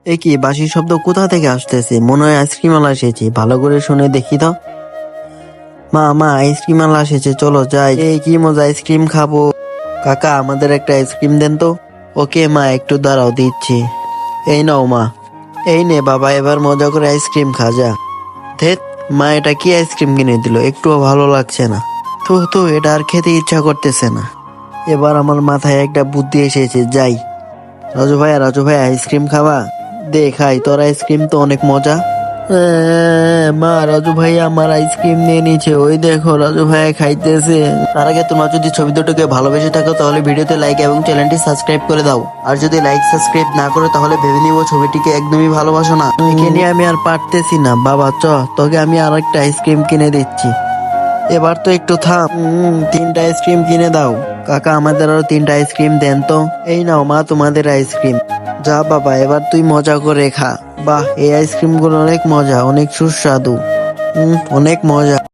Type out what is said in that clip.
এ কি বাঁশির শব্দ কোথা থেকে আসতেছে? মনে হয় আইসক্রিম আলা এসেছে, ভালো করে শুনে দেখি তো। মা মা, আইসক্রিম আলা এসেছে, চলো যাই। এই কি মজা, আইসক্রিম খাবো। কাকা, আমাদের একটা আইসক্রিম দেন তো। ওকে মা, একটু দাঁড়াও, দিচ্ছি। এই নাও মা। এই নে বাবা, এবার মজা করে আইসক্রিম খা যা। ধেত, মা এটা কি আইসক্রিম কিনে দিল, একটুও ভালো লাগছে না। তো এটা আর খেতে ইচ্ছা করতেছে না। এবার আমার মাথায় একটা বুদ্ধি এসেছে, যাই। রাজু ভাই আইসক্রিম খাবা? দে খাই, তোর আইসক্রিম তো অনেক মজা। মা, রাজু ভাই আমার আইসক্রিম নিয়ে নিচ্ছে, ওই দেখো রাজু ভাই খাইতেছে। তার আগে তোমরা যদি ছবি দুটোকে ভালোবেসে থাকো তাহলে ভিডিওতে লাইক এবং চ্যানেলটি সাবস্ক্রাইব করে দাও। আর যদি লাইক সাবস্ক্রাইব না করো তাহলে ভেবে নিব ছবিটিকে একদমই ভালোবাসো না। একে নিয়ে আমি আর পারতেছি না বাবা, তোকে আমি আর একটা আইসক্রিম কিনে দিচ্ছি। এবার তো একটু থাম। তিনটা আইসক্রিম কিনে দাও। কাকা, আমাদের আরো তিনটা আইসক্রিম দেন তো। এই নাও মা, তোমাদের আইসক্রিম। যা বাবা, এবার তুই মজা করে খা। বাহ, এই আইসক্রিম গুলো অনেক মজা, অনেক সুস্বাদু। অনেক মজা।